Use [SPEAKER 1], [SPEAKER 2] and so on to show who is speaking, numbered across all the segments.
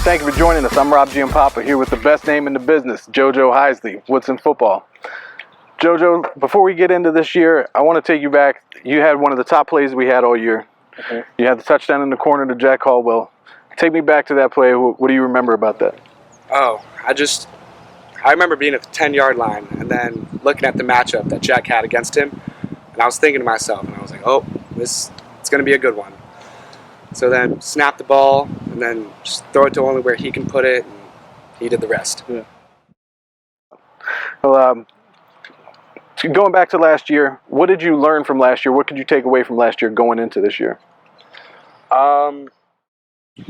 [SPEAKER 1] Thank you for joining us. I'm Rob Giampapa here with the best name in the business, JoJo Heisley, Woodson football. JoJo, before we get into this year, I want to take you back. You had one of the top plays we had all year. You had the touchdown in the corner to Jack Caldwell. Take me back to that play. What do you remember about that?
[SPEAKER 2] Oh, I remember being at the 10-yard line and then looking at the matchup that Jack had against him, and I was thinking to myself, and I was like, oh, it's going to be a good one. So then snap the ball and then just throw it to only where he can put it, and he did the rest.
[SPEAKER 1] Yeah. Well, going back to last year, what did you learn from last year? What could you take away from last year going into this year?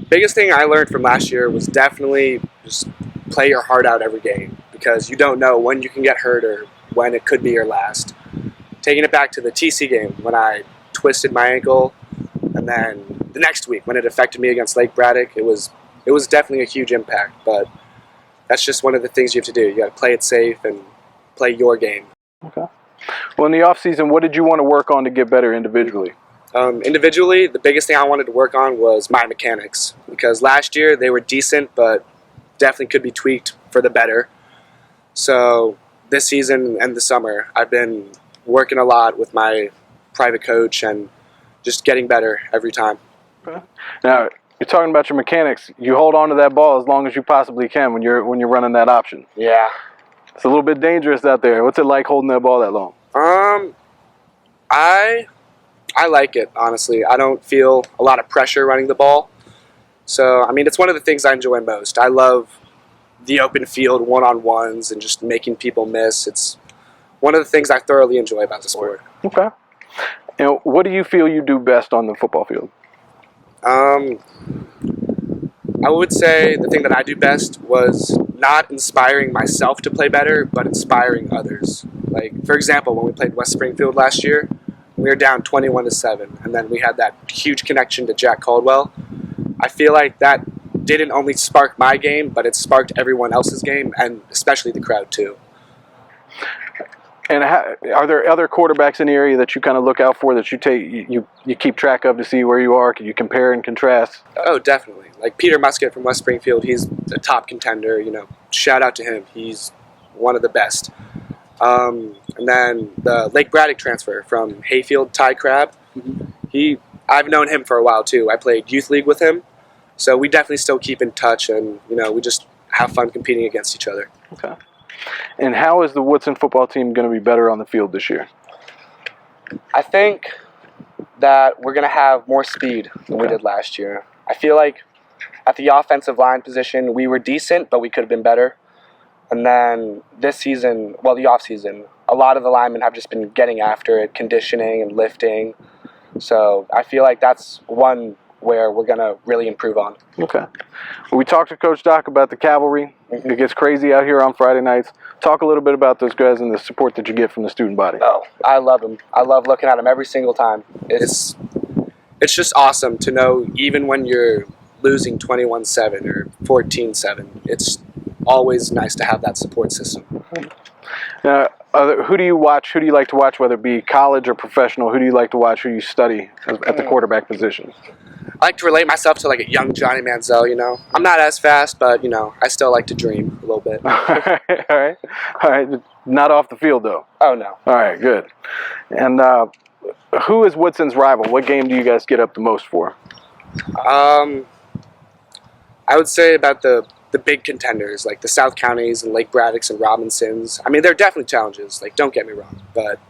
[SPEAKER 2] Biggest thing I learned from last year was definitely just play your heart out every game, because you don't know when you can get hurt or when it could be your last. Taking it back to the TC game when I twisted my ankle, and then the next week when it affected me against Lake Braddock, it was definitely a huge impact. But that's just one of the things you have to do. You got to play it safe and play your game.
[SPEAKER 1] Okay. Well, in the off season, what did you want to work on to get better individually?
[SPEAKER 2] Individually, the biggest thing I wanted to work on was my mechanics, because last year they were decent, but definitely could be tweaked for the better. So this season and the summer, I've been working a lot with my private coach and just getting better every time.
[SPEAKER 1] Okay. Now, you're talking about your mechanics. You hold on to that ball as long as you possibly can when you're running that option.
[SPEAKER 2] Yeah.
[SPEAKER 1] It's a little bit dangerous out there. What's it like holding that ball that long?
[SPEAKER 2] I like it, honestly. I don't feel a lot of pressure running the ball. So, I mean, it's one of the things I enjoy most. I love the open field one-on-ones and just making people miss. It's one of the things I thoroughly enjoy about the sport.
[SPEAKER 1] Okay. And what do you feel you do best on the football field?
[SPEAKER 2] I would say the thing that I do best was not inspiring myself to play better, but inspiring others. Like, for example, when we played West Springfield last year, we were down 21-7, and then we had that huge connection to Jack Caldwell. I feel like that didn't only spark my game, but it sparked everyone else's game, and especially the crowd too.
[SPEAKER 1] And are there other quarterbacks in the area that you kind of look out for, that you keep track of to see where you are? Can you compare and contrast?
[SPEAKER 2] Oh, definitely. Like Peter Musket from West Springfield, he's a top contender. Shout out to him. He's one of the best. And then the Lake Braddock transfer from Hayfield, Ty Crabb, I've known him for a while too. I played youth league with him, so we definitely still keep in touch, and we just have fun competing against each other.
[SPEAKER 1] Okay. And how is the Woodson football team going to be better on the field this year?
[SPEAKER 2] I think that we're going to have more speed than we did last year. I feel like at the offensive line position, we were decent, but we could have been better. And then this season, the off season, a lot of the linemen have just been getting after it, conditioning and lifting. So I feel like that's one where we're going to really improve on.
[SPEAKER 1] Okay. Well, we talked to Coach Doc about the cavalry. It gets crazy out here on Friday nights. Talk a little bit about those guys and the support that you get from the student body.
[SPEAKER 2] Oh, I love them. I love looking at them every single time. It's just awesome to know, even when you're losing 21-7 or 14-7, it's always nice to have that support system.
[SPEAKER 1] Who do you watch? Who do you like to watch, whether it be college or professional? Who do you like to watch? Who you study at the quarterback position?
[SPEAKER 2] I like to relate myself to like a young Johnny Manziel. I'm not as fast, but I still like to dream a little bit.
[SPEAKER 1] All right. Not off the field though.
[SPEAKER 2] Oh no.
[SPEAKER 1] All right, good. And who is Woodson's rival? What game do you guys get up the most for?
[SPEAKER 2] I would say about the big contenders, like the South Counties and Lake Braddocks and Robinsons. I mean, they're definitely challenges, like, don't get me wrong, but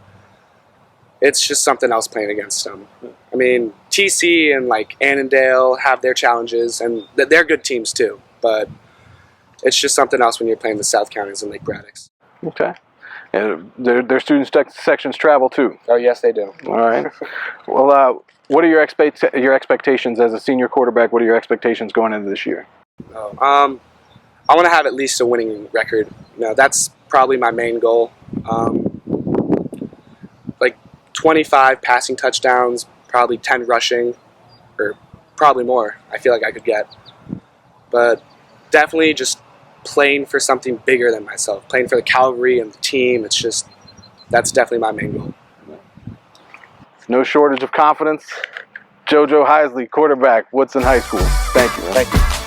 [SPEAKER 2] it's just something else playing against them. I mean, TC and like Annandale have their challenges, and they're good teams too, but it's just something else when you're playing the South Counties and Lake Braddocks.
[SPEAKER 1] Okay. And their student sections travel too?
[SPEAKER 2] Oh, yes, they do.
[SPEAKER 1] All right. Well, what are your expectations as a senior quarterback? What are your expectations going into this year?
[SPEAKER 2] I want to have at least a winning record. That's probably my main goal. Like 25 passing touchdowns, probably 10 rushing, or probably more. I feel like I could get. But definitely just playing for something bigger than myself, playing for the cavalry and the team. That's definitely my main goal.
[SPEAKER 1] No shortage of confidence. JoJo Heisley, quarterback, Woodson High School. Thank you.
[SPEAKER 2] Thank you.